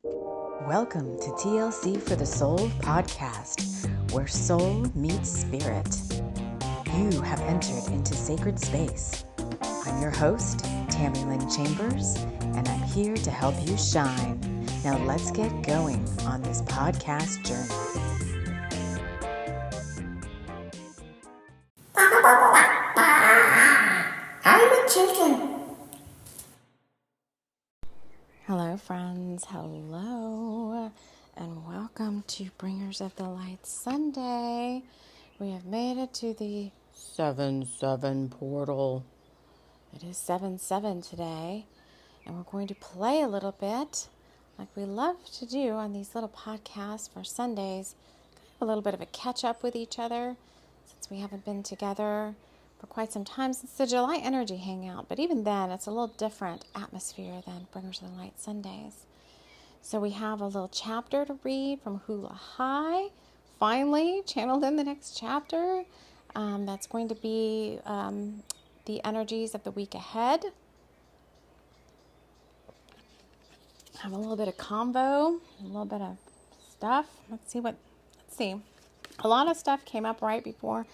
Welcome to TLC for the Soul podcast, where soul meets spirit. You have entered into sacred space. I'm your host, TAMI Lynn Chambers, and I'm here to help you shine. Now let's get going on this podcast journey. Hello, friends. Hello, and welcome to Bringers of the Light Sunday. We have made it to the 7-7 portal. It is 7-7 today, and we're going to play a little bit like we love to do on these little podcasts for Sundays. Kind of a little bit of a catch up with each other since we haven't been together for quite some time since the July Energy Hangout. But even then, it's a little different atmosphere than Bringers of the Light Sundays. So we have a little chapter to read from Hula High. Finally, channeled in the next chapter. That's going to be the energies of the week ahead. Have a little bit of convo, a little bit of stuff. Let's see. A lot of stuff came up right before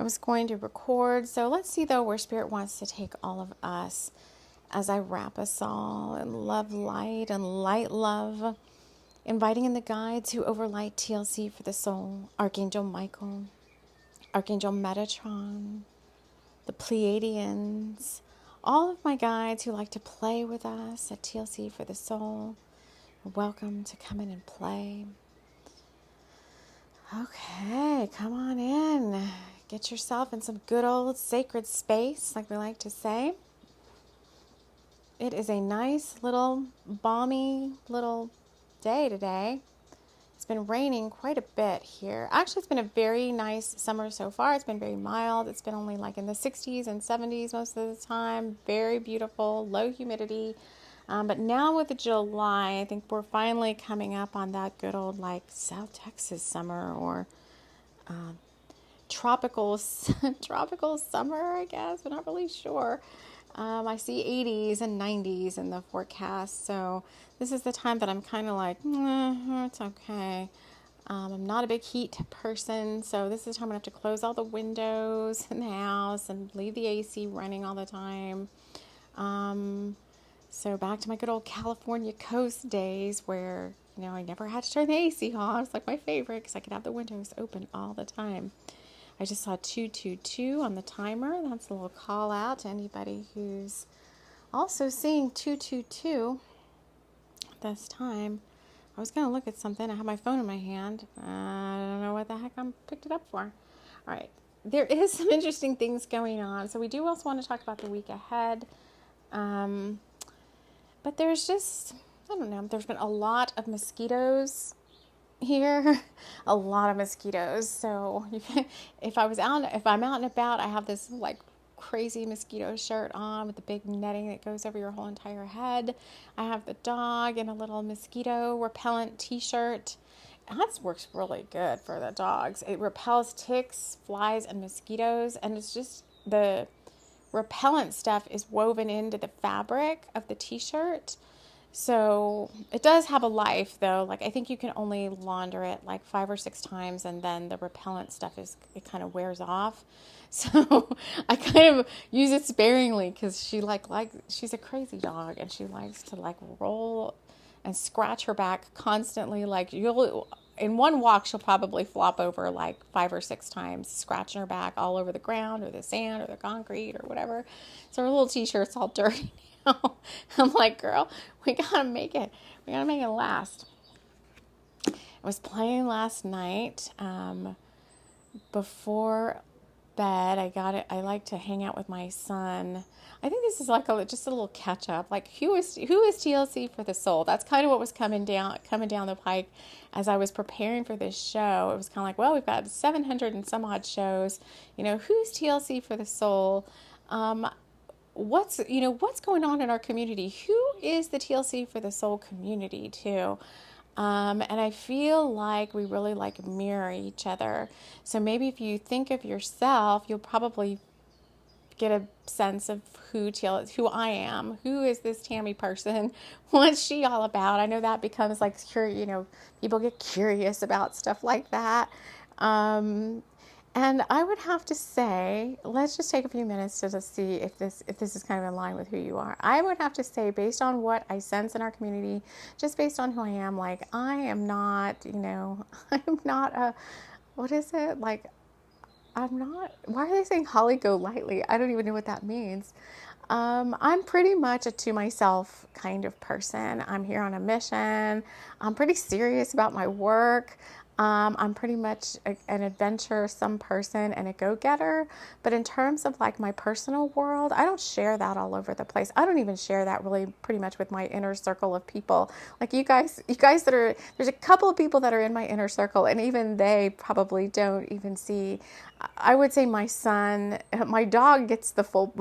I was going to record. So let's see, though, where Spirit wants to take all of us as I wrap us all in love, light, and light love. Inviting in the guides who overlight TLC for the soul. Archangel Michael, Archangel Metatron, the Pleiadians, all of my guides who like to play with us at TLC for the soul. Welcome to come in and play. Okay, come on in. Get yourself in some good old sacred space, like we like to say. It is a nice little balmy little day today. It's been raining quite a bit here. Actually, it's been a very nice summer so far. It's been very mild. It's been only like in the 60s and 70s most of the time. Very beautiful, low humidity. But now with the July, I think we're finally coming up on that good old like South Texas summer or tropical summer, I guess. We're not really sure. I see 80s and 90s in the forecast. So this is the time that I'm kind of like, it's okay. I'm not a big heat person. So this is the time I have to close all the windows in the house and leave the AC running all the time. So back to my good old California coast days where, I never had to turn the AC on. It's like my favorite because I could have the windows open all the time. I just saw 222 on the timer. That's a little call out to anybody who's also seeing 222 at this time. I was going to look at something. I have my phone in my hand. I don't know what the heck I picked it up for. All right. There is some interesting things going on. So we do also want to talk about the week ahead. But there's just, I don't know, there's been a lot of mosquitoes here, a lot of mosquitoes. So if I'm out and about, I have this like crazy mosquito shirt on with the big netting that goes over your whole entire head. I have the dog in a little mosquito repellent t-shirt. And that works really good for the dogs. It repels ticks, flies, and mosquitoes. And it's just the repellent stuff is woven into the fabric of the t-shirt. So it does have a life though. Like I think you can only launder it like 5 or 6 times and then the repellent stuff it kind of wears off. So I kind of use it sparingly because she she's a crazy dog and she likes to like roll and scratch her back constantly. Like in one walk, she'll probably flop over like 5 or 6 times, scratching her back all over the ground or the sand or the concrete or whatever. So her little t-shirt's all dirty now. I'm like, girl, we gotta make it. We gotta make it last. I was playing last night before bed. I like to hang out with my son. I think this is like just a little catch up. Like who is TLC for the soul? That's kind of what was coming down the pike as I was preparing for this show. It was kind of like, well, we've got 700 and some odd shows. Who's TLC for the soul? What's going on in our community? Who is the TLC for the soul community too? And I feel like we really mirror each other. So maybe if you think of yourself, you'll probably get a sense of who I am. Who is this Tammy person? What's she all about? I know that becomes like, people get curious about stuff like that. And I would have to say, let's just take a few minutes to just see if this is kind of in line with who you are. I would have to say, based on what I sense in our community, just based on who I am, like, I am not, I'm not a, what is it? Like, I'm not, why are they saying Holly go lightly? I don't even know what that means. I'm pretty much a to myself kind of person. I'm here on a mission. I'm pretty serious about my work. I'm pretty much an adventuresome person and a go-getter. But in terms of like my personal world, I don't share that all over the place. I don't even share that really pretty much with my inner circle of people. Like you guys that are, there's a couple of people that are in my inner circle, and even they probably don't even see. I would say my dog gets the full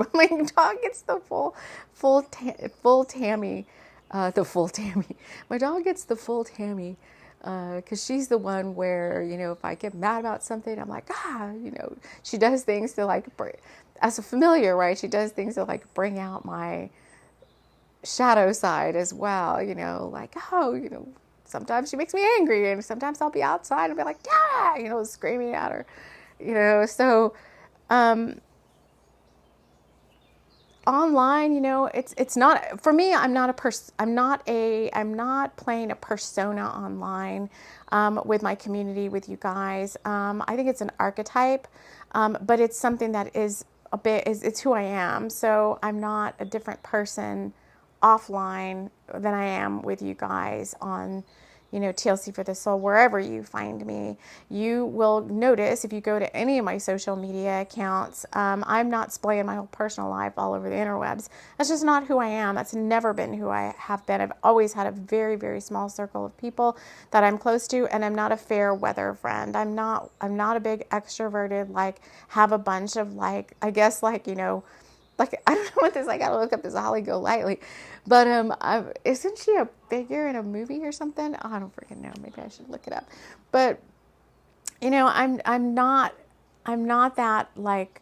Tammy. The full Tammy. My dog gets the full Tammy. Because she's the one where, if I get mad about something, I'm like, she does things to like, as a familiar, right? She does things to like bring out my shadow side as well, like, sometimes she makes me angry, and sometimes I'll be outside and be like, yeah, screaming at her, so, online, it's not, for me, I'm not playing a persona online, with my community, with you guys. I think it's an archetype, but it's something that is it's who I am. So I'm not a different person offline than I am with you guys on, TLC for the Soul. Wherever you find me, you will notice if you go to any of my social media accounts, I'm not splaying my whole personal life all over the interwebs. That's just not who I am. That's never been who I have been. I've always had a very, very small circle of people that I'm close to, and I'm not a fair weather friend. I'm not a big extroverted, like, have a bunch of, like, I guess, like, like, I don't know what this, I gotta look up this Holly Go Lightly, but isn't she a figure in a movie or something? Oh, I don't freaking know. Maybe I should look it up. But I'm not that like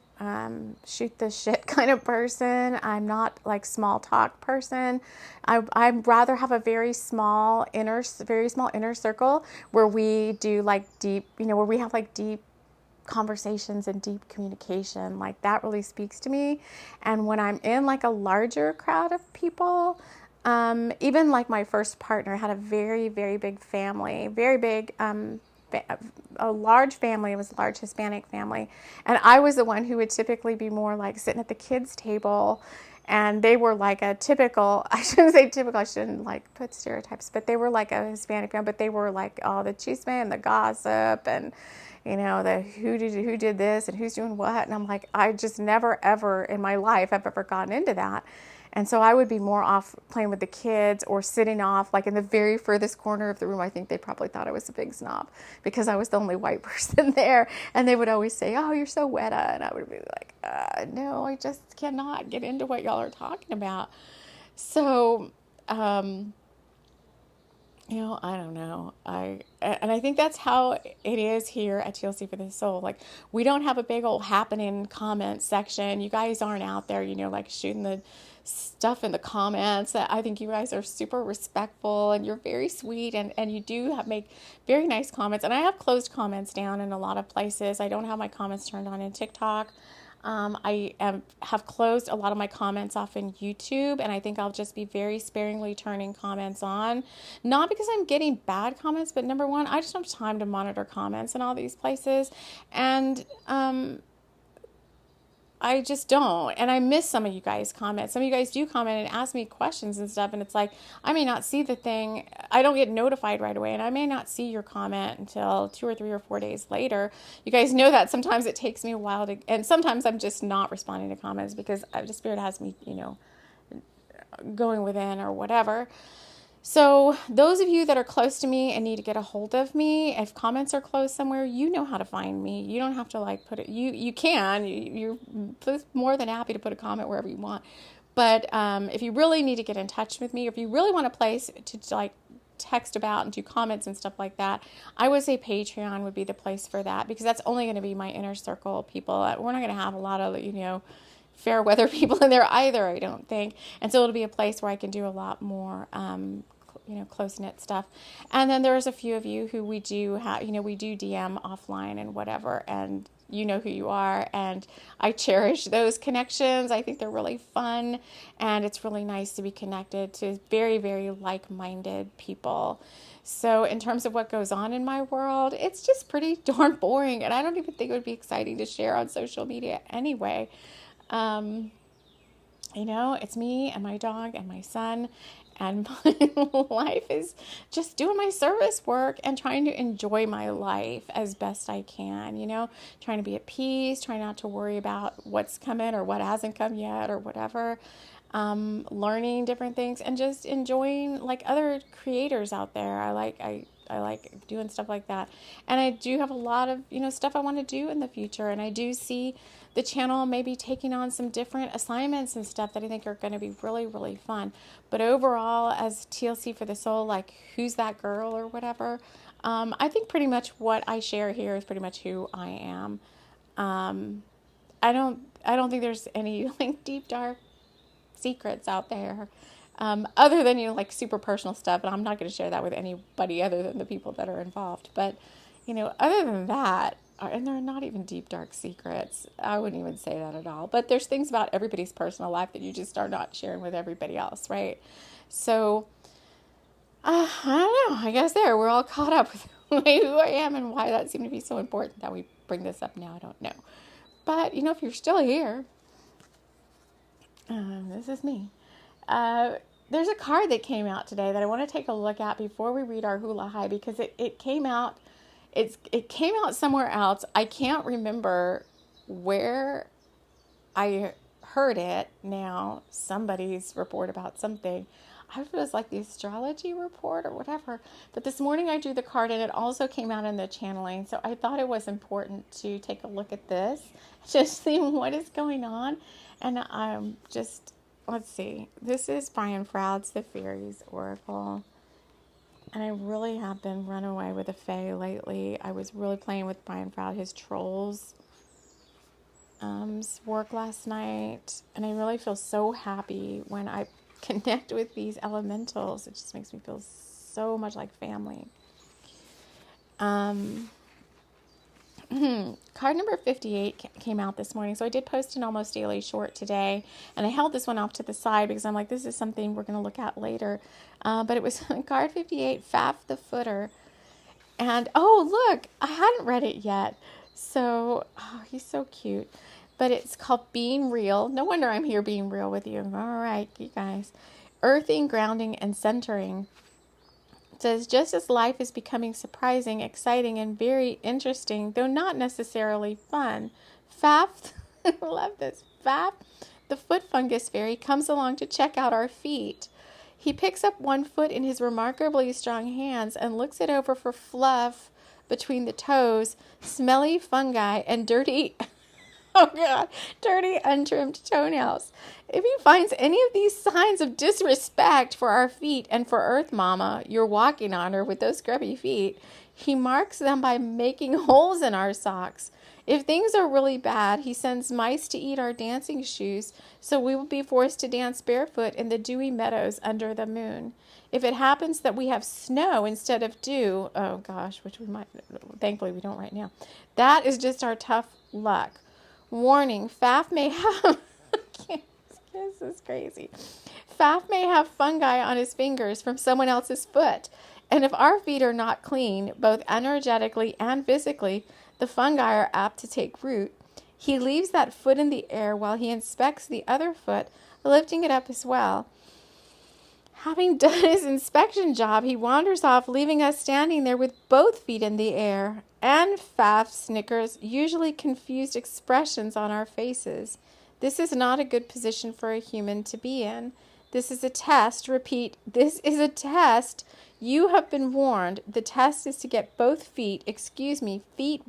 shoot the shit kind of person. I'm not like small talk person. I'd rather have a very small inner circle where we do like deep, where we have like deep conversations and deep communication. Like, that really speaks to me. And when I'm in like a larger crowd of people, even like my first partner had a very, very big family, very big, a large family. It was a large Hispanic family. And I was the one who would typically be more like sitting at the kids' table. And they were like a typical, I shouldn't say typical, I shouldn't like put stereotypes, but they were like a Hispanic family, but they were like all the chisme and the gossip and, the who did this and who's doing what. And I'm like, I just never, ever in my life have ever gotten into that. And so I would be more off playing with the kids or sitting off like in the very furthest corner of the room. I think they probably thought I was a big snob because I was the only white person there. And they would always say, oh, you're so weta. And I would be like, no, I just cannot get into what y'all are talking about. So, I don't know. I think that's how it is here at TLC for the Soul. Like, we don't have a big old happening comment section. You guys aren't out there, like shooting the stuff in the comments. I think you guys are super respectful and you're very sweet, and you do make very nice comments. And I have closed comments down in a lot of places. I don't have my comments turned on in TikTok. Have closed a lot of my comments off in YouTube, and I think I'll just be very sparingly turning comments on. Not because I'm getting bad comments, but number one, I just don't have time to monitor comments in all these places, and I just don't. And I miss some of you guys' comments. Some of you guys do comment and ask me questions and stuff, and it's like, I may not see the thing. I don't get notified right away, and I may not see your comment until 2 or 3 or 4 days later. You guys know that sometimes it takes me a while to, and sometimes I'm just not responding to comments because the Spirit has me, going within or whatever. So those of you that are close to me and need to get a hold of me, if comments are closed somewhere, you know how to find me. You don't have to like put it, you can, you're more than happy to put a comment wherever you want. But if you really need to get in touch with me, if you really want a place to like text about and do comments and stuff like that, I would say Patreon would be the place for that, because that's only going to be my inner circle of people. We're not going to have a lot of, fair weather people in there either, I don't think. And so it'll be a place where I can do a lot more, close-knit stuff. And then there's a few of you who we do have, we do DM offline and whatever, and you know who you are, and I cherish those connections. I think they're really fun, and it's really nice to be connected to very, very like-minded people. So in terms of what goes on in my world, it's just pretty darn boring, and I don't even think it would be exciting to share on social media anyway. It's me and my dog and my son, and my life is just doing my service work and trying to enjoy my life as best I can, trying to be at peace, trying not to worry about what's coming or what hasn't come yet or whatever, learning different things and just enjoying like other creators out there. I like doing stuff like that. And I do have a lot of, stuff I want to do in the future. And I do see the channel maybe taking on some different assignments and stuff that I think are going to be really, really fun. But overall, as TLC for the Soul, like who's that girl or whatever, I think pretty much what I share here is pretty much who I am. I don't think there's any like deep, dark secrets out there. Other than, like super personal stuff, and I'm not going to share that with anybody other than the people that are involved. But, other than that, and they're not even deep, dark secrets. I wouldn't even say that at all. But there's things about everybody's personal life that you just are not sharing with everybody else, right? So, I don't know. I guess we're all caught up with who I am and why that seemed to be so important that we bring this up now. I don't know. But, if you're still here, this is me. There's a card that came out today that I want to take a look at before we read our hula high, because it came out, it came out somewhere else. I can't remember where I heard it now. Somebody's report about something. I don't know if it was like the astrology report or whatever. But this morning I drew the card and it also came out in the channeling. So I thought it was important to take a look at this, just see what is going on. And I'm just... Let's see. This is Brian Froud's The Fairies Oracle. And I really have been run away with the Fae lately. I was really playing with Brian Froud, his trolls work last night. And I really feel so happy when I connect with these elementals. It just makes me feel so much like family. Card number 58 came out this morning. So I did post an almost daily short today, and I held this one off to the side because I'm like, this is something we're going to look at later. But it was card 58, Faf the Footer. And oh, look, I hadn't read it yet. So, he's so cute. But it's called Being Real. No wonder I'm here being real with you. All right, you guys. Earthing, grounding, and centering. It says, just as life is becoming surprising, exciting, and very interesting, though not necessarily fun, Faf, I love this, Faf, the foot fungus fairy, comes along to check out our feet. He picks up one foot in his remarkably strong hands and looks it over for fluff between the toes, smelly fungi, and dirty untrimmed toenails. If he finds any of these signs of disrespect for our feet and for Earth Mama, you're walking on her with those grubby feet, he marks them by making holes in our socks. If things are really bad, he sends mice to eat our dancing shoes, so we will be forced to dance barefoot in the dewy meadows under the moon. If it happens that we have snow instead of dew, oh gosh, which we might, thankfully we don't right now, that is just our tough luck. Warning, Faf may have... This is crazy. Faf may have fungi on his fingers from someone else's foot. And if our feet are not clean, both energetically and physically, the fungi are apt to take root. He leaves that foot in the air while he inspects the other foot, lifting it up as well. Having done his inspection job, he wanders off, leaving us standing there with both feet in the air. And Faf snickers, usually confused expressions on our faces. This is not a good position for a human to be in. This is a test. Repeat, this is a test. You have been warned. The test is to get both feet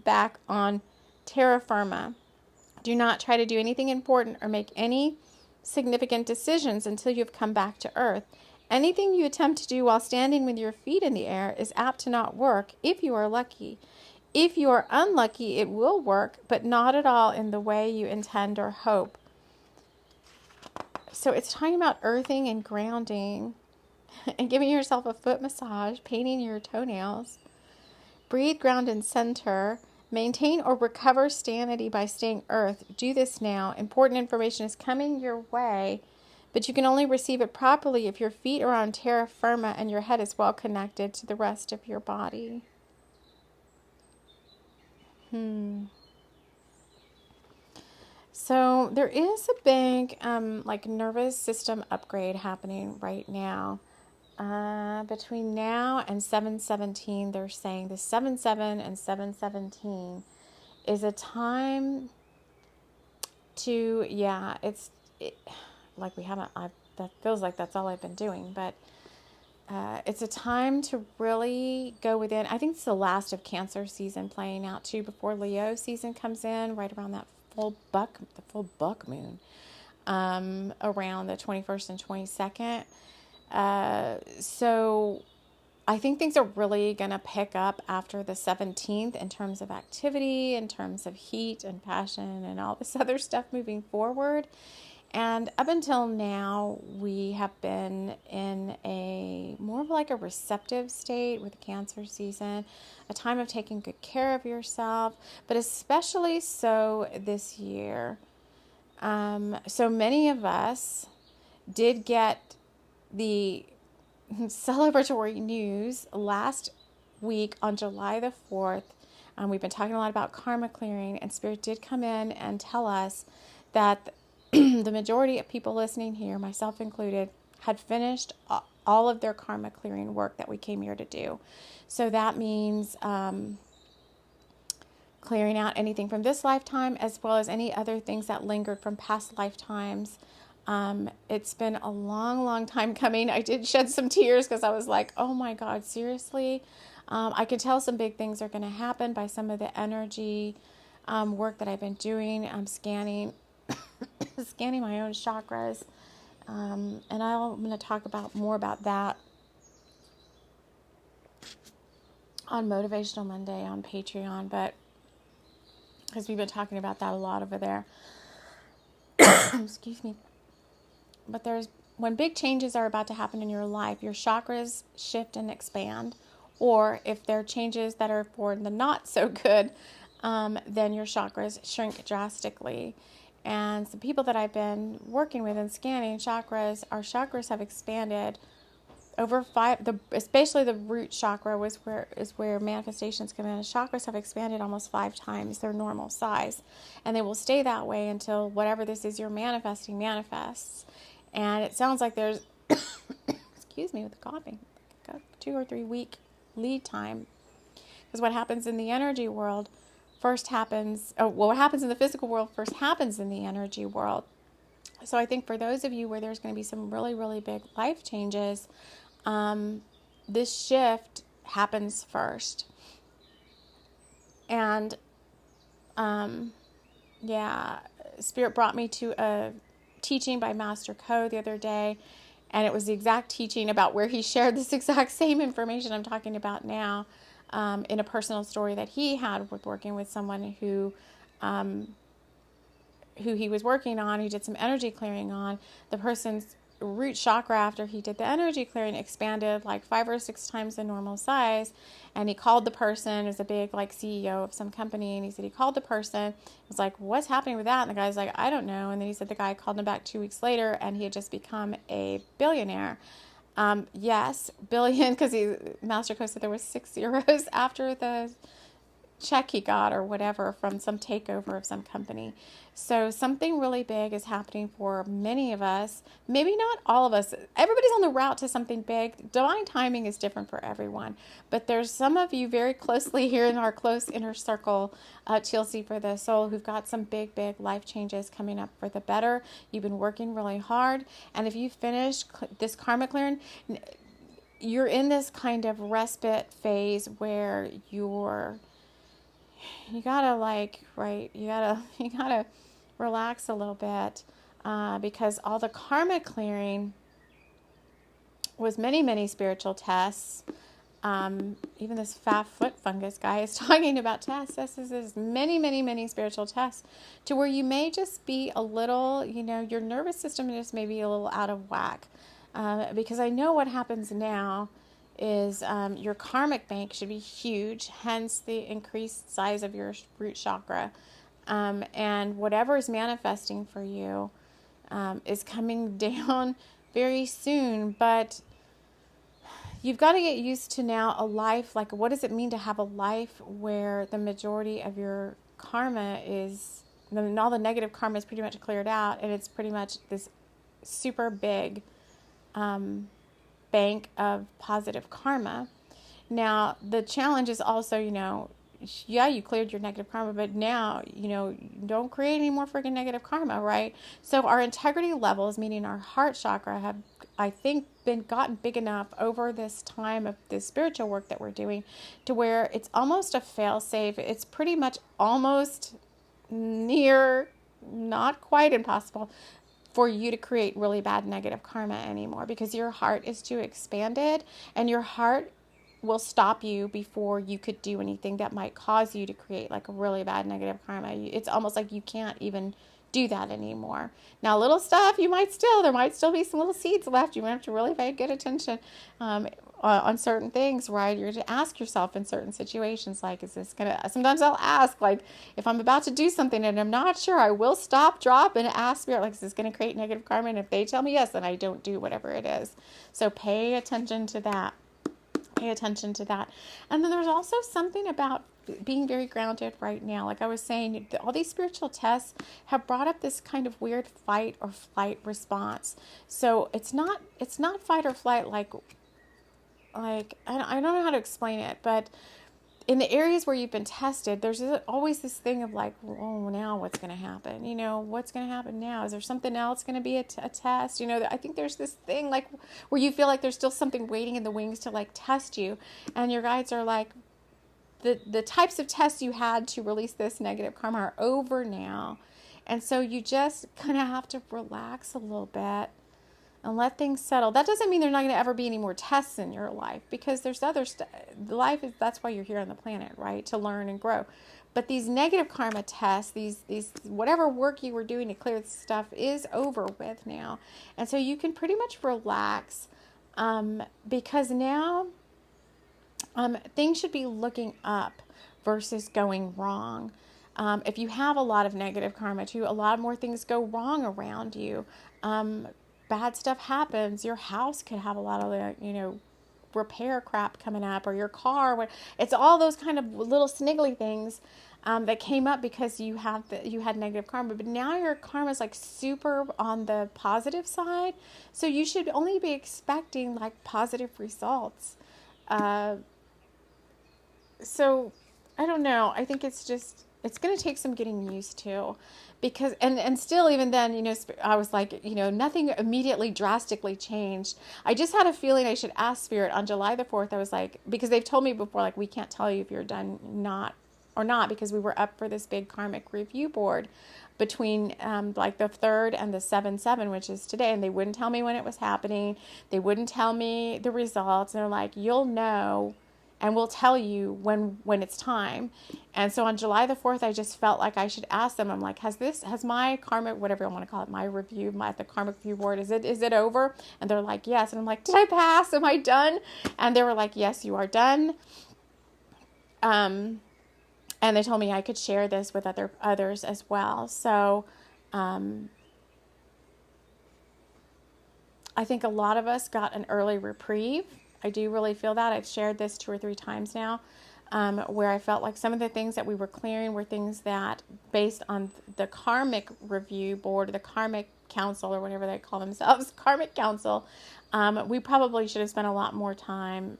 back on terra firma. Do not try to do anything important or make any significant decisions until you have come back to Earth. Anything you attempt to do while standing with your feet in the air is apt to not work if you are lucky. If you are unlucky, it will work, but not at all in the way you intend or hope. So it's talking about earthing and grounding and giving yourself a foot massage, painting your toenails. Breathe, ground, and center. Maintain or recover sanity by staying earth. Do this now. Important information is coming your way, but you can only receive it properly if your feet are on terra firma and your head is well connected to the rest of your body. So there is a big nervous system upgrade happening right now. Between now and 7/17, they're saying the 7/7 and 7/17 is a time to, that feels like that's all I've been doing, but it's a time to really go within. I think it's the last of Cancer season playing out too, before Leo season comes in, right around that full buck moon, around the 21st and 22nd. So I think things are really going to pick up after the 17th in terms of activity, in terms of heat and passion and all this other stuff moving forward. And up until now, we have been in a more of like a receptive state with the Cancer season, a time of taking good care of yourself, but especially so this year. So many of us did get the celebratory news last week on July the 4th. We've been talking a lot about karma clearing, and Spirit did come in and tell us that the majority of people listening here, myself included, had finished all of their karma clearing work that we came here to do. So that means clearing out anything from this lifetime, as well as any other things that lingered from past lifetimes. It's been a long, long time coming. I did shed some tears because I was like, oh my God, seriously? I could tell some big things are going to happen by some of the energy work that I've been doing. I'm scanning my own chakras. And I'm going to talk more about that on Motivational Monday on Patreon, but because we've been talking about that a lot over there. Excuse me. But when big changes are about to happen in your life, your chakras shift and expand. Or if there are changes that are for the not so good, then your chakras shrink drastically. And the people that I've been working with and scanning chakras, our chakras have expanded over especially the root chakra is where manifestations come in. Chakras have expanded almost 5 times their normal size, and they will stay that way until whatever this is you're manifesting manifests. And it sounds like there's, excuse me with the coughing, like a 2 or 3 week lead time, because what happens in the energy world what happens in the physical world first happens in the energy world. So I think for those of you where there's going to be some really, really big life changes, this shift happens first. And, Spirit brought me to a teaching by Master Ko the other day, and it was the exact teaching about where he shared this exact same information I'm talking about now, in a personal story that he had with working with someone who he was working on, who did some energy clearing on. The person's root chakra, after he did the energy clearing, expanded like 5 or 6 times the normal size. And he called the person, it was a big CEO of some company, and he said he called the person, was like, what's happening with that? And the guy's like, I don't know. And then he said the guy called him back 2 weeks later, and he had just become a billionaire. Yes, billion, because Master Co said there was 6 zeros after the check he got or whatever from some takeover of some company. So something really big is happening for many of us. Maybe not all of us. Everybody's on the route to something big. Divine timing is different for everyone. But there's some of you very closely here in our close inner circle, TLC for the Soul, who've got some big, big life changes coming up for the better. You've been working really hard. And if you finish this karma clearing, you're in this kind of respite phase where you gotta relax a little bit, because all the karma clearing was many, many spiritual tests, Even this fat foot fungus guy is talking about tests. This is many, many, many spiritual tests to where you may just be a little, your nervous system just may be a little out of whack. Because I know what happens now is your karmic bank should be huge, hence the increased size of your root chakra. And whatever is manifesting for you is coming down very soon. But you've got to get used to now a life, like what does it mean to have a life where the majority of your karma is, all the negative karma is pretty much cleared out, and it's pretty much this super big bank of positive karma. Now, the challenge is also, you cleared your negative karma, but now, don't create any more freaking negative karma, right? So our integrity levels, meaning our heart chakra, have, I think, been gotten big enough over this time of this spiritual work that we're doing to where it's almost a fail-safe. It's pretty much almost near, not quite impossible, for you to create really bad negative karma anymore, because your heart is too expanded, and your heart will stop you before you could do anything that might cause you to create like a really bad negative karma. It's almost like you can't even do that anymore. Now, little stuff, there might still be some little seeds left. You might have to really pay good attention on certain things, right? You're to ask yourself in certain situations, like, is this going to, sometimes I'll ask, like, if I'm about to do something and I'm not sure, I will stop, drop, and ask Spirit, like, is this going to create negative karma? And if they tell me yes, then I don't do whatever it is. So pay attention to that. Pay attention to that. And then there's also something about being very grounded right now. Like I was saying, all these spiritual tests have brought up this kind of weird fight or flight response. So it's not fight or flight like I don't know how to explain it, but in the areas where you've been tested, there's always this thing of like, oh, now what's going to happen? What's going to happen now? Is there something else going to be a test? I think there's this thing like where you feel like there's still something waiting in the wings to like test you. And your guides are like, the types of tests you had to release this negative karma are over now. And so you just kind of have to relax a little bit and let things settle. That doesn't mean there's not going to ever be any more tests in your life, because there's other stuff. Life is, that's why you're here on the planet, right? To learn and grow. But these negative karma tests, these whatever work you were doing to clear this stuff is over with now. And so you can pretty much relax because now things should be looking up versus going wrong. If you have a lot of negative karma too, a lot more things go wrong around you. Bad stuff happens. Your house could have a lot of, repair crap coming up, or your car. It's all those kind of little sniggly things that came up because you had negative karma. But now your karma is like super on the positive side. So you should only be expecting like positive results. So I don't know. I think it's going to take some getting used to. Because, and still, even then, I was like, nothing immediately drastically changed. I just had a feeling I should ask Spirit on July the 4th. I was like, because they've told me before, like, we can't tell you if you're done or not, because we were up for this big karmic review board between like the 3rd and the 7/7, which is today. And they wouldn't tell me when it was happening. They wouldn't tell me the results. And they're like, you'll know. And we'll tell you when it's time. And so on July the 4th, I just felt like I should ask them. I'm like, has my karmic, whatever I want to call it, my review, the karmic review board, is it over? And they're like, yes. And I'm like, did I pass? Am I done? And they were like, yes, you are done. And they told me I could share this with others as well. So, I think a lot of us got an early reprieve. I do really feel that. I've shared this 2 or 3 times now, where I felt like some of the things that we were clearing were things that, based on the karmic review board, the karmic council, or whatever they call themselves, karmic council, we probably should have spent a lot more time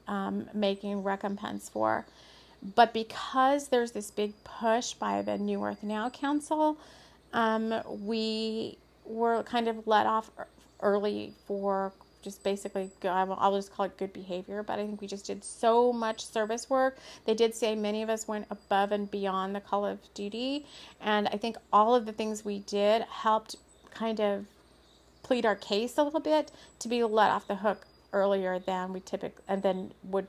making recompense for. But because there's this big push by the New Earth Now Council, we were kind of let off early for just basically, I'll just call it good behavior, but I think we just did so much service work. They did say many of us went above and beyond the call of duty, and I think all of the things we did helped kind of plead our case a little bit to be let off the hook earlier than would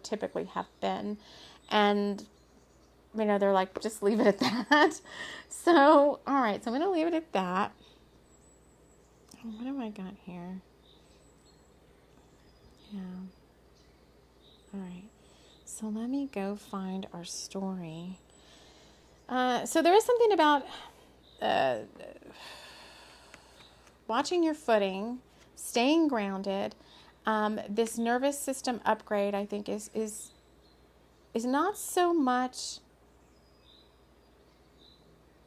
typically have been. And they're like, just leave it at that. So, all right, so I'm going to leave it at that. What have I got here? Yeah. All right. So let me go find our story. So there is something about watching your footing, staying grounded. This nervous system upgrade, I think, is not so much.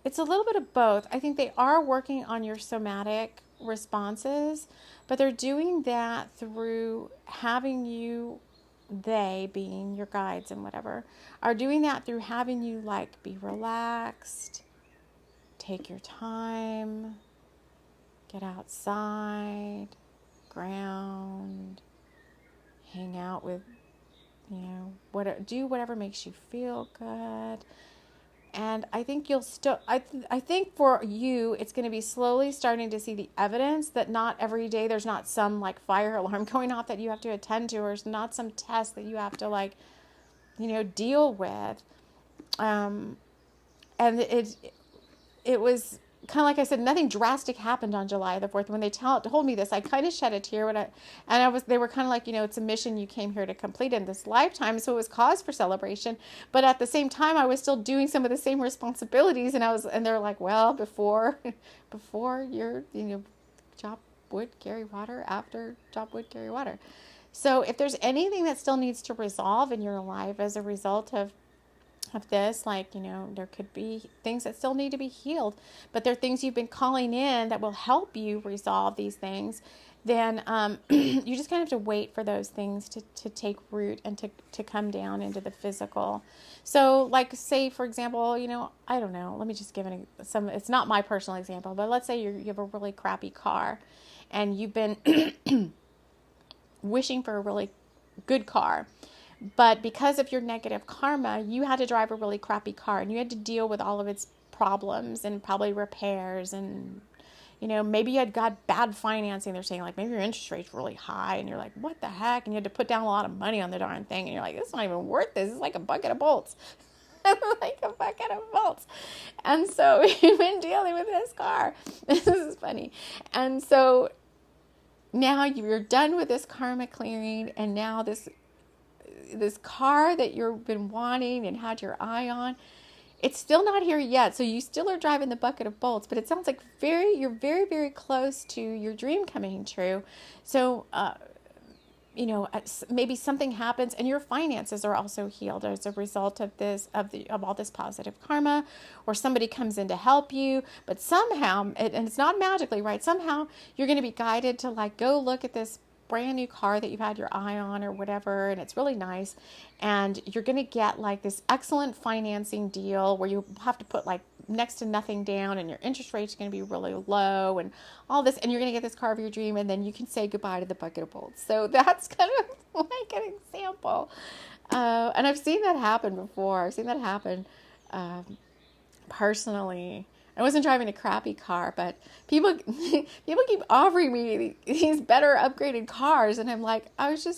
It's a little bit of both. I think they are working on your somatic responses, but they're doing that through having you, they being your guides and whatever, are doing that through having you like be relaxed, take your time, get outside, ground, hang out with, do whatever makes you feel good. And I think you'll still, I think for you, it's going to be slowly starting to see the evidence that not every day there's not some like fire alarm going off that you have to attend to, or it's not some test that you have to like, deal with. And it was kind of like I said, nothing drastic happened on July the 4th. When they told me this, I kind of shed a tear they were kind of like, it's a mission you came here to complete in this lifetime. So it was cause for celebration. But at the same time, I was still doing some of the same responsibilities. And they're like, well, before you're, chop wood, carry water, after chop wood, carry water. So if there's anything that still needs to resolve in your life as a result of this, there could be things that still need to be healed, but there are things you've been calling in that will help you resolve these things, then you just kind of have to wait for those things to take root and to come down into the physical. So like, say, for example, I don't know, let me just give it's not my personal example, but let's say you have a really crappy car and you've been wishing for a really good car. But because of your negative karma, you had to drive a really crappy car and you had to deal with all of its problems and probably repairs. And, maybe you had got bad financing. They're saying like, maybe your interest rate's really high and you're like, what the heck? And you had to put down a lot of money on the darn thing. And you're like, it's not even worth this. It's like a bucket of bolts. Like a bucket of bolts. And so you've been dealing with this car. This is funny. And so now you're done with this karma clearing. And now this car that you've been wanting and had your eye on, it's still not here yet. So you still are driving the bucket of bolts, but it sounds like you're very, very close to your dream coming true. So, maybe something happens and your finances are also healed as a result of this, of all this positive karma, or somebody comes in to help you, but somehow, and it's not magically, right? Somehow you're going to be guided to like, go look at this brand new car that you've had your eye on or whatever, and it's really nice, and you're going to get like this excellent financing deal where you have to put like next to nothing down and your interest rate's going to be really low and all this, and you're going to get this car of your dream, and then you can say goodbye to the bucket of bolts. So that's kind of like an example, and I've seen that happen before. I've seen that happen personally. I wasn't driving a crappy car, but people keep offering me these better upgraded cars. And I'm like, I was kind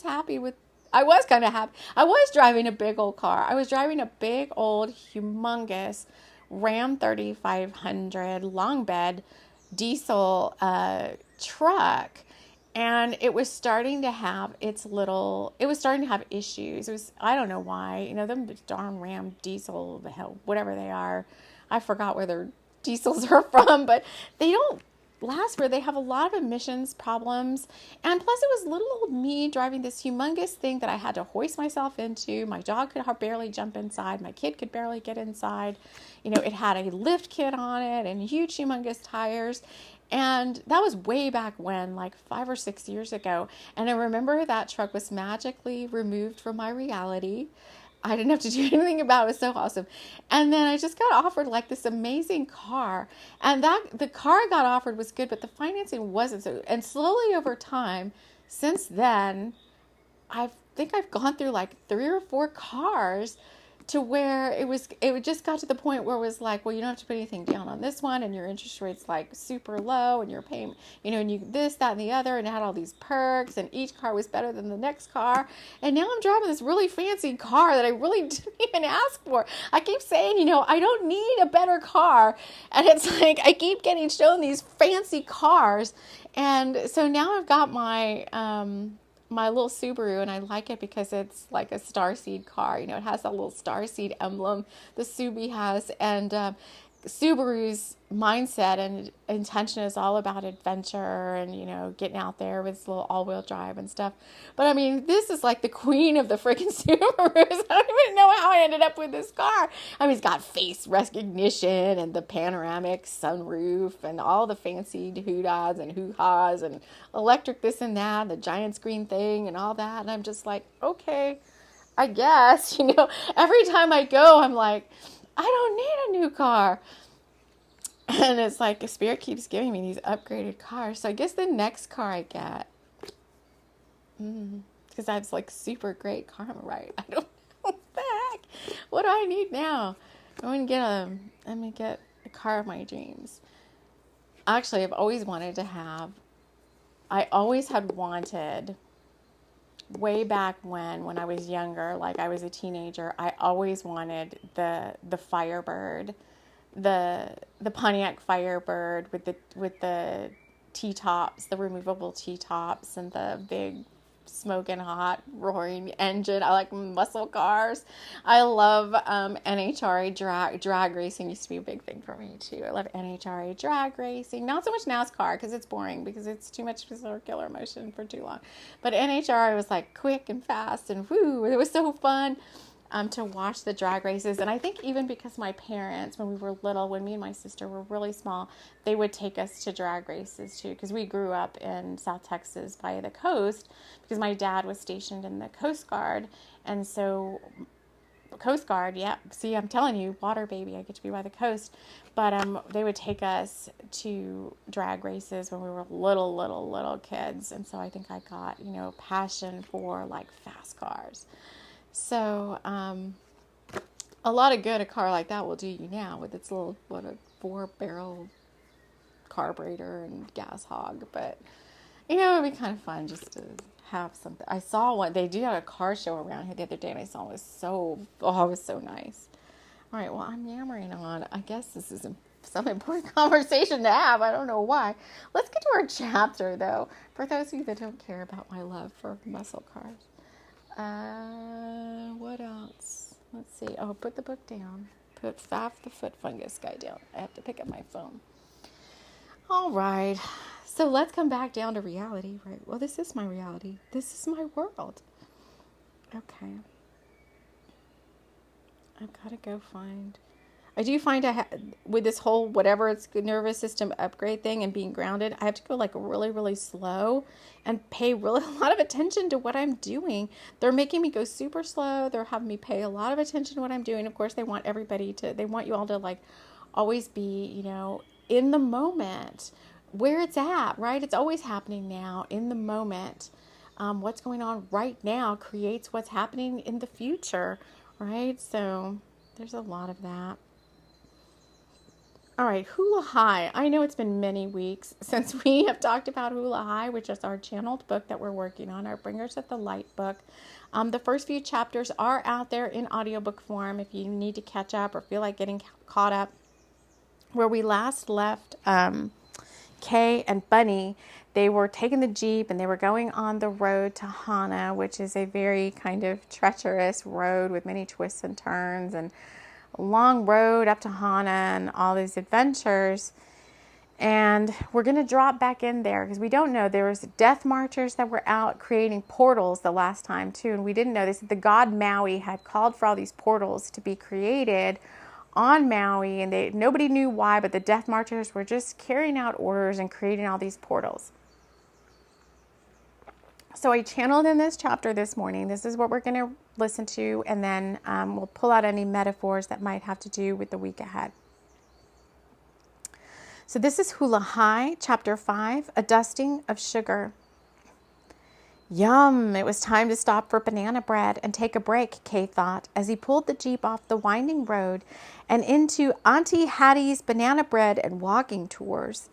of happy. I was driving a big old car. I was driving a big old humongous Ram 3500 long bed diesel truck. And it was starting to have issues. I don't know why, them darn Ram diesel, the hell, whatever they are. I forgot where they're diesels are from, but they don't last for, they have a lot of emissions problems. And plus it was little old me driving this humongous thing that I had to hoist myself into. My dog could barely jump inside. My kid could barely get inside. It had a lift kit on it and huge humongous tires. And that was way back when, like 5 or 6 years ago. And I remember that truck was magically removed from my reality. I didn't have to do anything about it. It was so awesome. And then I just got offered like this amazing car. And the car I got offered was good, but the financing wasn't so. And slowly over time, since then, I think I've gone through like 3 or 4 cars to where it just got to the point where it was like, well, you don't have to put anything down on this one, and your interest rate's like super low, and your payment, and you this, that, and the other, and it had all these perks, and each car was better than the next car. And now I'm driving this really fancy car that I really didn't even ask for. I keep saying, I don't need a better car, and it's like I keep getting shown these fancy cars. And so now I've got my my little Subaru, and I like it because it's like a starseed car. It has that little starseed emblem the Subi has, and Subaru's mindset and intention is all about adventure and, getting out there with its little all-wheel drive and stuff. But I mean, this is like the queen of the freaking Subarus. I don't even know how I ended up with this car. I mean, it's got face recognition and the panoramic sunroof and all the fancy hoo-dahs and hoo-ha's and electric this and that, the giant screen thing and all that. And I'm just like, okay, I guess, every time I go, I'm like, I don't need a new car. And it's like Spirit keeps giving me these upgraded cars. So I guess the next car I get, because I have like super great karma, right? I don't know what the heck. What do I need now? I'm gonna get a car of my dreams. Actually, I've always wanted to have. I always had wanted. Way back when I was younger, like I was a teenager, I always wanted the Firebird, the Pontiac Firebird with the T-tops, the removable T-tops, and the big smoking hot roaring engine. I like muscle cars. I love NHRA drag racing used to be a big thing for me too. I love NHRA drag racing. Not so much NASCAR because it's boring, because it's too much circular motion for too long. But NHRA was like quick and fast and woo, it was so fun. To watch the drag races. And I think even because my parents, when we were little, when me and my sister were really small, they would take us to drag races too, because we grew up in South Texas by the coast, because my dad was stationed in the Coast Guard. And so Coast Guard, yeah, see, I'm telling you, water baby, I get to be by the coast. But they would take us to drag races when we were little kids. And so I think I got, passion for like fast cars. So, a lot of good a car like that will do you now with its little, 4-barrel carburetor and gas hog. But, it would be kind of fun just to have something. I saw one. They do have a car show around here the other day, and I saw it was so nice. All right, well, I'm yammering on. I guess this is some important conversation to have. I don't know why. Let's get to our chapter, though, for those of you that don't care about my love for muscle cars. What else? Let's see. Oh, put the book down. Put Faf the foot fungus guy down. I have to pick up my phone. All right. So let's come back down to reality, right? Well, this is my reality. This is my world. Okay. I've got to go find. I do find with this whole whatever it's nervous system upgrade thing and being grounded, I have to go like really, really slow and pay really a lot of attention to what I'm doing. They're making me go super slow. They're having me pay a lot of attention to what I'm doing. Of course, they want you all to like always be, in the moment where it's at, right? It's always happening now in the moment. What's going on right now creates what's happening in the future, right? So there's a lot of that. All right, Hula High. I know it's been many weeks since we have talked about Hula High, which is our channeled book that we're working on, our Bringers of the Light book. The first few chapters are out there in audiobook form if you need to catch up or feel like getting caught up. Where we last left Kay and Bunny, they were taking the Jeep and they were going on the road to Hana, which is a very kind of treacherous road with many twists and turns and a long road up to Hana and all these adventures. And we're going to drop back in there because we don't know. There was death marchers that were out creating portals the last time too. And we didn't know this. The god Maui had called for all these portals to be created on Maui, and nobody knew why, but the death marchers were just carrying out orders and creating all these portals. So I channeled in this chapter this morning. This is what we're going to listen to, and then we'll pull out any metaphors that might have to do with the week ahead. So this is Hula High, chapter 5, A Dusting of Sugar. Yum! It was time to stop for banana bread and take a break, Kay thought, as he pulled the Jeep off the winding road and into Auntie Hattie's banana bread and walking tours.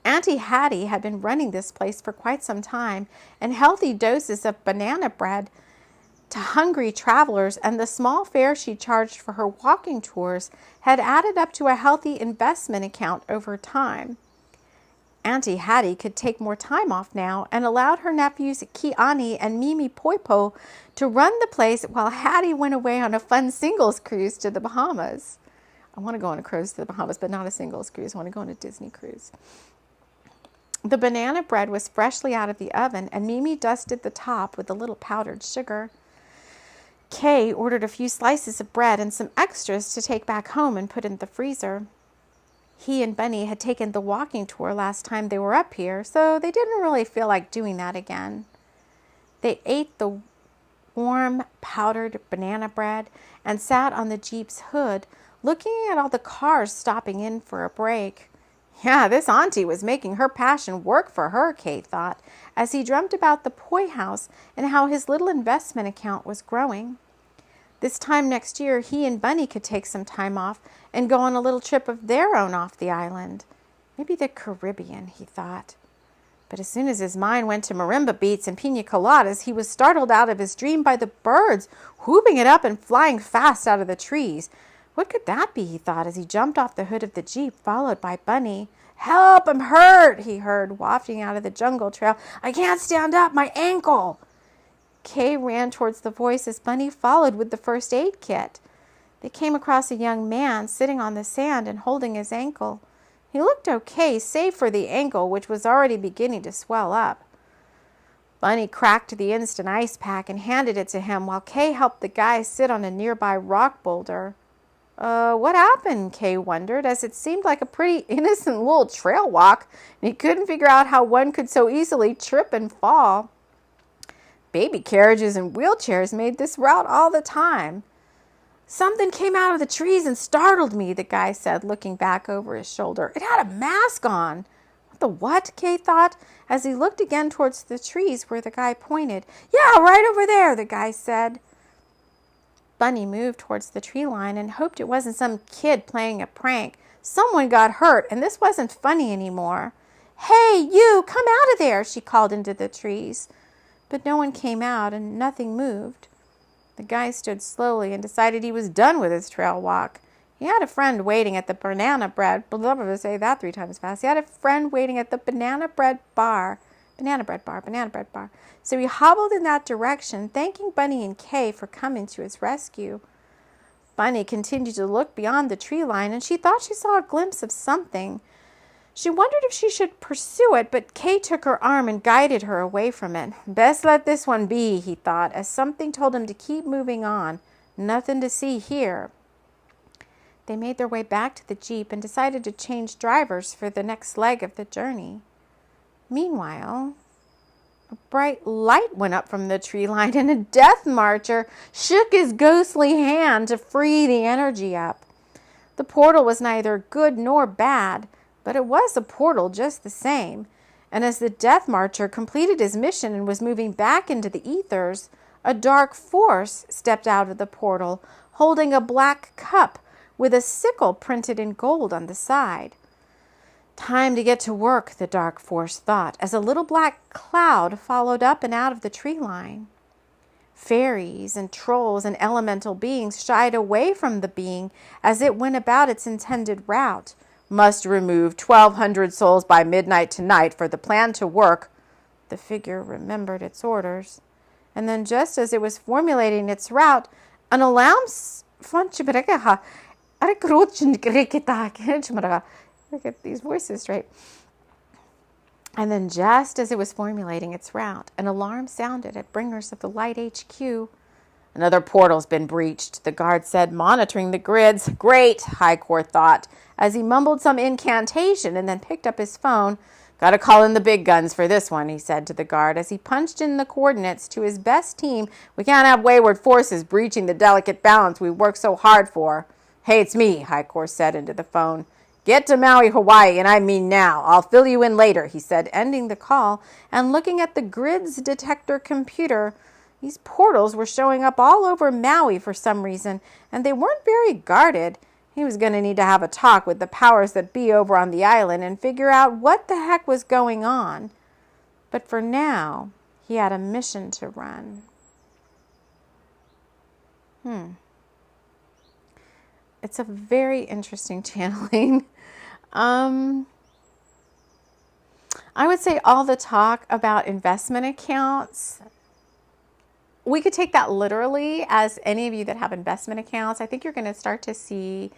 Auntie Hattie had been running this place for quite some time, and healthy doses of banana bread to hungry travelers and the small fare she charged for her walking tours had added up to a healthy investment account over time. Auntie Hattie could take more time off now and allowed her nephews Kiani and Mimi Poipo to run the place while Hattie went away on a fun singles cruise to the Bahamas. I want to go on a cruise to the Bahamas, but not a singles cruise. I want to go on a Disney cruise. The banana bread was freshly out of the oven, and Mimi dusted the top with a little powdered sugar. Kay ordered a few slices of bread and some extras to take back home and put in the freezer. He and Bunny had taken the walking tour last time they were up here, so they didn't really feel like doing that again. They ate the warm, powdered banana bread and sat on the Jeep's hood, looking at all the cars stopping in for a break. Yeah, this auntie was making her passion work for her, Kay thought, as he dreamt about the Poi house and how his little investment account was growing. This time next year, he and Bunny could take some time off and go on a little trip of their own off the island. Maybe the Caribbean, he thought. But as soon as his mind went to marimba beats and pina coladas, he was startled out of his dream by the birds, whooping it up and flying fast out of the trees. What could that be, he thought, as he jumped off the hood of the Jeep, followed by Bunny. Help, I'm hurt, he heard, wafting out of the jungle trail. I can't stand up, my ankle. Kay ran towards the voice as Bunny followed with the first aid kit. They came across a young man sitting on the sand and holding his ankle. He looked okay, save for the ankle, which was already beginning to swell up. Bunny cracked the instant ice pack and handed it to him while Kay helped the guy sit on a nearby rock boulder. What happened? Kay wondered, as it seemed like a pretty innocent little trail walk, and he couldn't figure out how one could so easily trip and fall. Baby carriages and wheelchairs made this route all the time. Something came out of the trees and startled me, the guy said, looking back over his shoulder. It had a mask on. What the what? Kay thought, as he looked again towards the trees where the guy pointed. Yeah, right over there, the guy said. Bunny moved towards the tree line and hoped it wasn't some kid playing a prank. Someone got hurt, and this wasn't funny anymore. Hey, you, come out of there, she called into the trees. But no one came out, and nothing moved. The guy stood slowly and decided he was done with his trail walk. He had a friend waiting at the banana bread. Blah, blah, blah, say that 3 times fast. He had a friend waiting at the banana bread bar. Banana bread bar, banana bread bar. So he hobbled in that direction, thanking Bunny and Kay for coming to his rescue. Bunny continued to look beyond the tree line, and she thought she saw a glimpse of something. She wondered if she should pursue it, but Kay took her arm and guided her away from it. Best let this one be, he thought, as something told him to keep moving on. Nothing to see here. They made their way back to the Jeep and decided to change drivers for the next leg of the journey. Meanwhile, a bright light went up from the tree line, and a death marcher shook his ghostly hand to free the energy up. The portal was neither good nor bad, but it was a portal just the same, and as the Death Marcher completed his mission and was moving back into the ethers, a dark force stepped out of the portal, holding a black cup with a sickle printed in gold on the side. Time to get to work, the dark force thought, as a little black cloud followed up and out of the tree line. Fairies and trolls and elemental beings shied away from the being as it went about its intended route. Must remove 1,200 souls by midnight tonight for the plan to work. The figure remembered its orders. And then just as it was formulating its route, an alarm Get these voices straight. And then just as it was formulating its route, an alarm sounded at Bringers of the Light HQ. Another portal's been breached, the guard said, monitoring the grids. Great, Highcore thought, as he mumbled some incantation and then picked up his phone. Gotta call in the big guns for this one, he said to the guard as he punched in the coordinates to his best team. We can't have wayward forces breaching the delicate balance we worked so hard for. Hey, it's me, Highcore said into the phone. Get to Maui, Hawaii, and I mean now. I'll fill you in later, he said, ending the call and looking at the grids detector computer. These portals were showing up all over Maui for some reason, and they weren't very guarded. He was going to need to have a talk with the powers that be over on the island and figure out what the heck was going on. But for now, he had a mission to run. It's a very interesting channeling. I would say all the talk about investment accounts, we could take that literally. As any of you that have investment accounts, I think you're going to start to see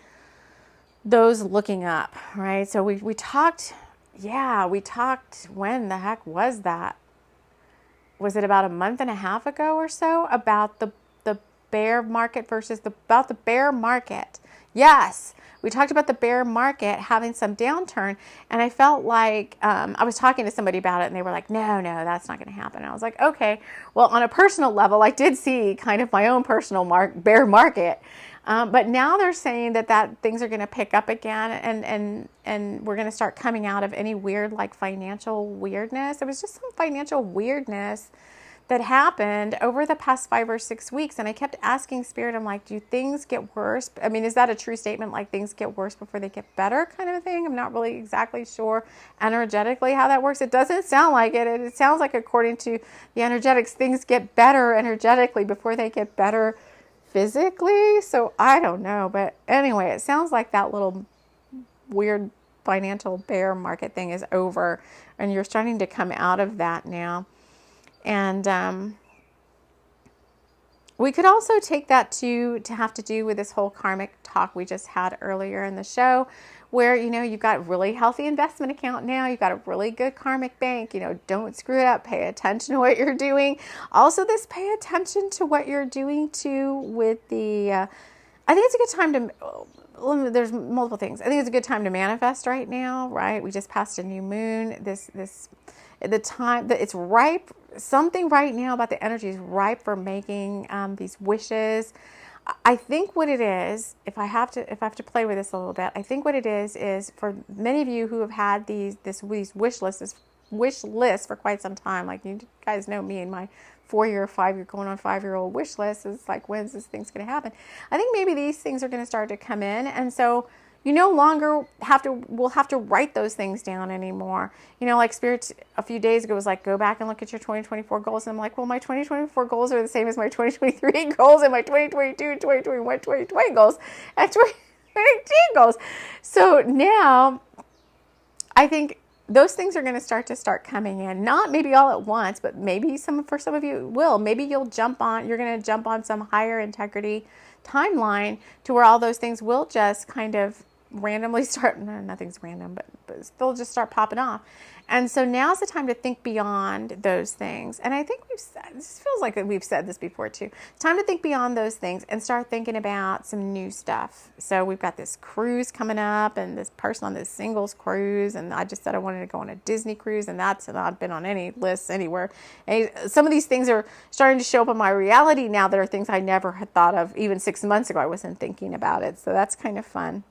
those looking up, right? So we talked, when the heck was that? Was it about a month and a half ago or so, about the bear market versus about the bear market? Yes, we talked about the bear market having some downturn, and I felt like I was talking to somebody about it, and they were like, no, that's not going to happen. And I was like, okay, well, on a personal level, I did see kind of my own personal bear market, but now they're saying that things are going to pick up again, and we're going to start coming out of any weird, like, financial weirdness. It was just some financial weirdness that happened over the past 5 or 6 weeks. And I kept asking Spirit, I'm like, do things get worse? I mean, is that a true statement? Like, things get worse before they get better kind of a thing? I'm not really exactly sure energetically how that works. It doesn't sound like it. It sounds like, according to the energetics, things get better energetically before they get better physically. So I don't know. But anyway, it sounds like that little weird financial bear market thing is over, and you're starting to come out of that now. And we could also take that to have to do with this whole karmic talk we just had earlier in the show, where, you've got a really healthy investment account now. You've got a really good karmic bank. Don't screw it up. Pay attention to what you're doing. Also, pay attention to what you're doing too with the, I think it's a good time to, there's multiple things. I think it's a good time to manifest right now, right? We just passed a new moon. The time that it's ripe, something right now about the energy is ripe for making these wishes. I think what it is, if I have to play with this a little bit, I think what it is for many of you who have had these wish lists for quite some time. Like, you guys know me and my 4-year, 5-year, going on 5-year-old wish list. It's like, when's this thing's going to happen? I think maybe these things are going to start to come in, and so you no longer will have to write those things down anymore. Like Spirit a few days ago was like, go back and look at your 2024 goals. And I'm like, well, my 2024 goals are the same as my 2023 goals and my 2022, 2021, 2020 goals and 2022 goals. So now I think those things are going to start coming in. Not maybe all at once, but maybe for some of you it will. Maybe you're going to jump on some higher integrity timeline to where all those things will just kind of randomly start. No, nothing's random, but they'll just start popping off. And so now's the time to think beyond those things. And I think this feels like we've said this before too. It's time to think beyond those things and start thinking about some new stuff. So we've got this cruise coming up, and this person on this singles cruise. And I just said I wanted to go on a Disney cruise, and that's not been on any lists anywhere. And some of these things are starting to show up in my reality now that are things I never had thought of. Even 6 months ago, I wasn't thinking about it. So that's kind of fun.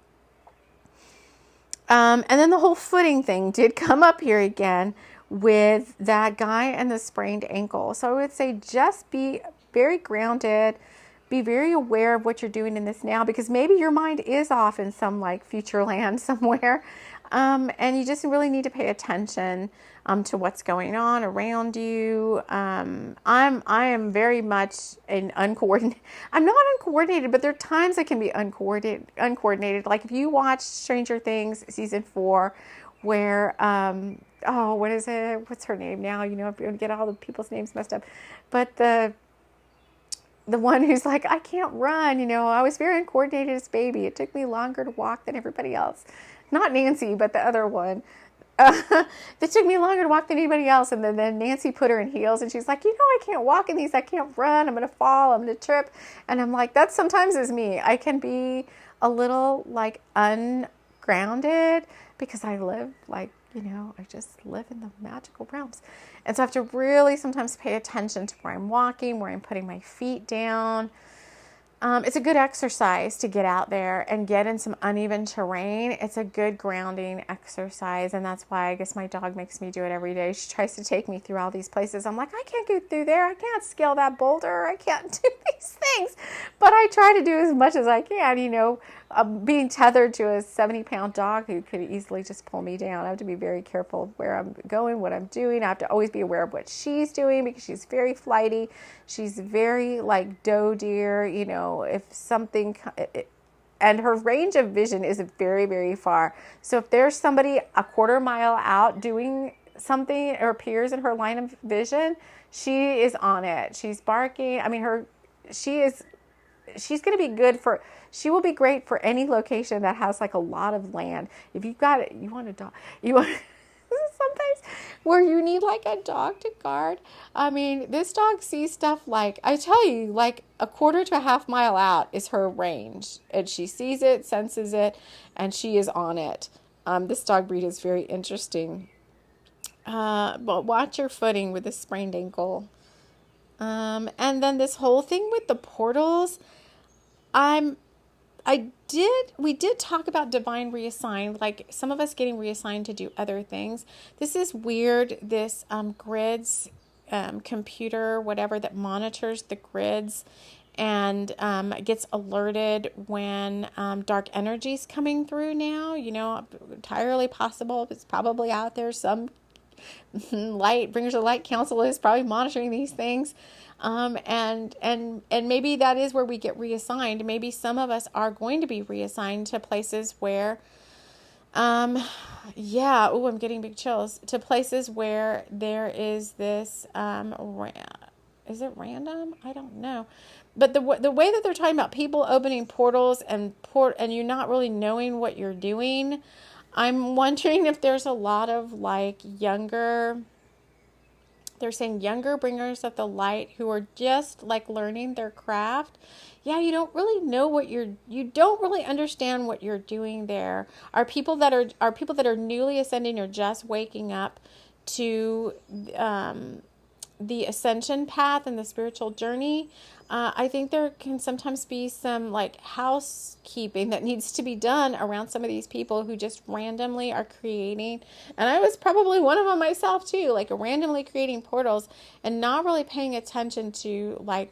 And then the whole footing thing did come up here again with that guy and the sprained ankle. So I would say just be very grounded, be very aware of what you're doing in this now, because maybe your mind is off in some like future land somewhere. And you just really need to pay attention to what's going on around you. I am very much uncoordinated. I'm not uncoordinated, but there are times I can be uncoordinated. Like if you watch Stranger Things season 4, where what is it? What's her name now? I'm going to get all the people's names messed up. But the one who's like, I can't run. I was very uncoordinated as a baby. It took me longer to walk than everybody else. Not Nancy, but the other one. That took me longer to walk than anybody else. And then Nancy put her in heels, and she's like, I can't walk in these. I can't run. I'm going to fall. I'm going to trip. And I'm like, that sometimes is me. I can be a little like ungrounded because I live like, I just live in the magical realms. And so I have to really sometimes pay attention to where I'm walking, where I'm putting my feet down. It's a good exercise to get out there and get in some uneven terrain. It's a good grounding exercise, and that's why I guess my dog makes me do it every day. She tries to take me through all these places. I'm like, I can't go through there. I can't scale that boulder. I can't do these things. But I try to do as much as I can, being tethered to a 70-pound dog who could easily just pull me down. I have to be very careful where I'm going, what I'm doing. I have to always be aware of what she's doing because she's very flighty. She's very like doe deer, if something, and her range of vision is very, very far. So if there's somebody a quarter mile out doing something or appears in her line of vision, she is on it. She's barking. I mean, she's going to be good she will be great for any location that has like a lot of land. If you've got it, you want a dog, sometimes where you need like a dog to guard. I mean, this dog sees stuff like, I tell you, like a quarter to a half mile out is her range, and she sees it, senses it, and she is on it. This dog breed is very interesting. But watch your footing with a sprained ankle. And then this whole thing with the portals, we did talk about divine reassigned, like some of us getting reassigned to do other things. This is weird. This grids, computer, whatever that monitors the grids and gets alerted when dark energy's coming through now, entirely possible. It's probably out there. Some bringers of light council is probably monitoring these things. And maybe that is where we get reassigned. Maybe some of us are going to be reassigned to places where, I'm getting big chills, to places where there is this, is it random? I don't know. But the way that they're talking about people opening portals and you're not really knowing what you're doing, I'm wondering if there's a lot of like they're saying younger bringers of the light who are just like learning their craft. Yeah, you don't really know you don't really understand what you're doing there. Are people that are newly ascending or just waking up to the ascension path and the spiritual journey. I think there can sometimes be some like housekeeping that needs to be done around some of these people who just randomly are creating. And I was probably one of them myself too, like randomly creating portals and not really paying attention to like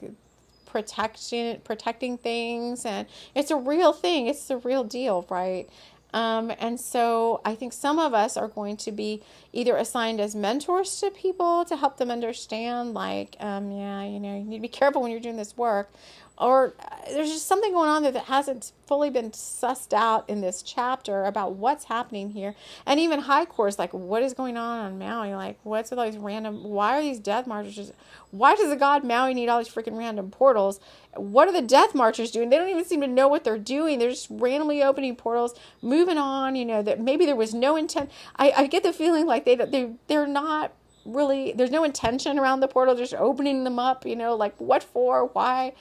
protecting things. And it's a real thing. It's the real deal, right? And so I think some of us are going to be either assigned as mentors to people to help them understand, like, you need to be careful when you're doing this work. Or there's just something going on there that hasn't fully been sussed out in this chapter about what's happening here. And even high course, like, what is going on Maui? Like, what's with all these random, why are these death marchers? Why does the god Maui need all these freaking random portals? What are the death marchers doing? They don't even seem to know what they're doing. They're just randomly opening portals, moving on, that maybe there was no intent. I get the feeling like they're not really, there's no intention around the portal, just opening them up, like what for, why?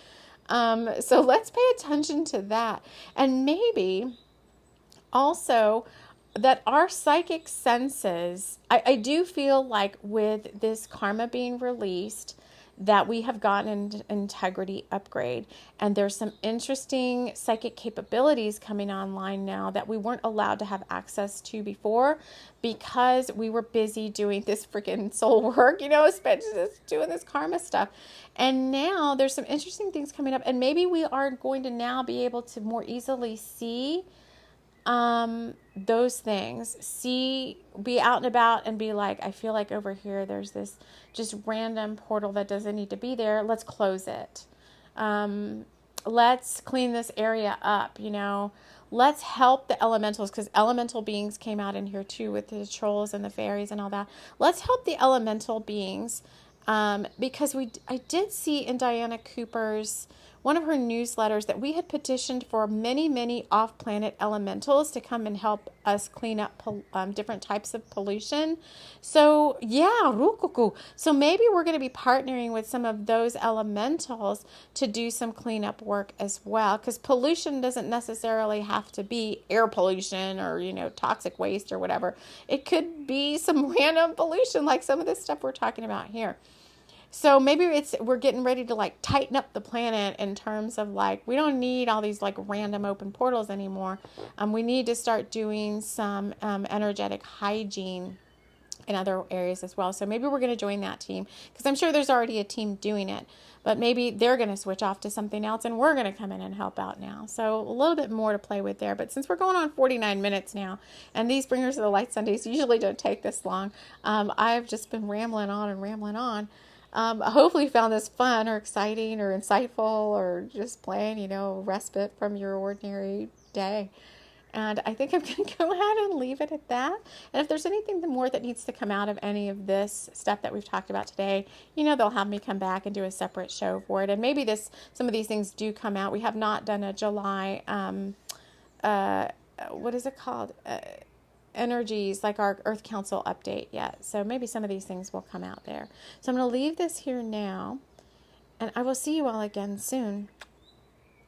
So let's pay attention to that. And maybe also that our psychic senses, I do feel like with this karma being released, that we have gotten an integrity upgrade. And there's some interesting psychic capabilities coming online now that we weren't allowed to have access to before because we were busy doing this freaking soul work, especially doing this karma stuff. And now there's some interesting things coming up. And maybe we are going to now be able to more easily see those things, be out and about and be like, I feel like over here there's this just random portal that doesn't need to be there. Let's close it. Let's clean this area up, let's help the elementals, because elemental beings came out in here too with the trolls and the fairies and all that. Let's help the elemental beings, because I did see in Diana Cooper's one of her newsletters that we had petitioned for many, many off-planet elementals to come and help us clean up different types of pollution. So yeah, rukuku. So maybe we're going to be partnering with some of those elementals to do some cleanup work as well, because pollution doesn't necessarily have to be air pollution or, toxic waste or whatever. It could be some random pollution like some of this stuff we're talking about here. So maybe we're getting ready to like tighten up the planet in terms of like we don't need all these like random open portals anymore. We need to start doing some energetic hygiene in other areas as well. So maybe we're going to join that team because I'm sure there's already a team doing it, but maybe they're going to switch off to something else and we're going to come in and help out now. So a little bit more to play with there. But since we're going on 49 minutes now, and these Bringers of the Light Sundays usually don't take this long, I've just been rambling on and rambling on. Hopefully you found this fun or exciting or insightful or just plain, respite from your ordinary day. And I think I'm going to go ahead and leave it at that. And if there's anything more that needs to come out of any of this stuff that we've talked about today, they'll have me come back and do a separate show for it. And maybe some of these things do come out. We have not done a July, what is it called? Energies, like our Earth Council update yet. So maybe some of these things will come out there. So I'm going to leave this here now. And I will see you all again soon.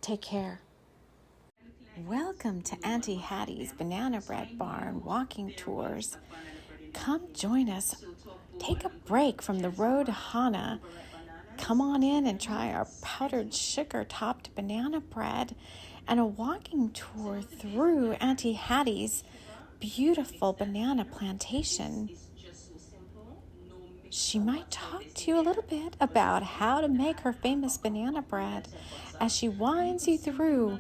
Take care. Welcome to Auntie Hattie's Banana Bread Barn walking tours. Come join us. Take a break from the road to Hana. Come on in and try our powdered sugar-topped banana bread and a walking tour through Auntie Hattie's beautiful banana plantation. She might talk to you a little bit about how to make her famous banana bread as she winds you through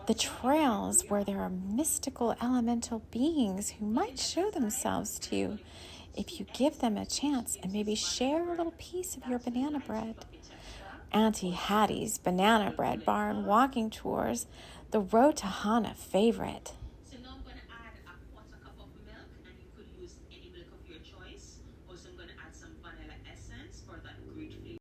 the trails where there are mystical elemental beings who might show themselves to you if you give them a chance and maybe share a little piece of your banana bread. Auntie Hattie's Banana Bread Barn walking tours, the Road to Hana favorite.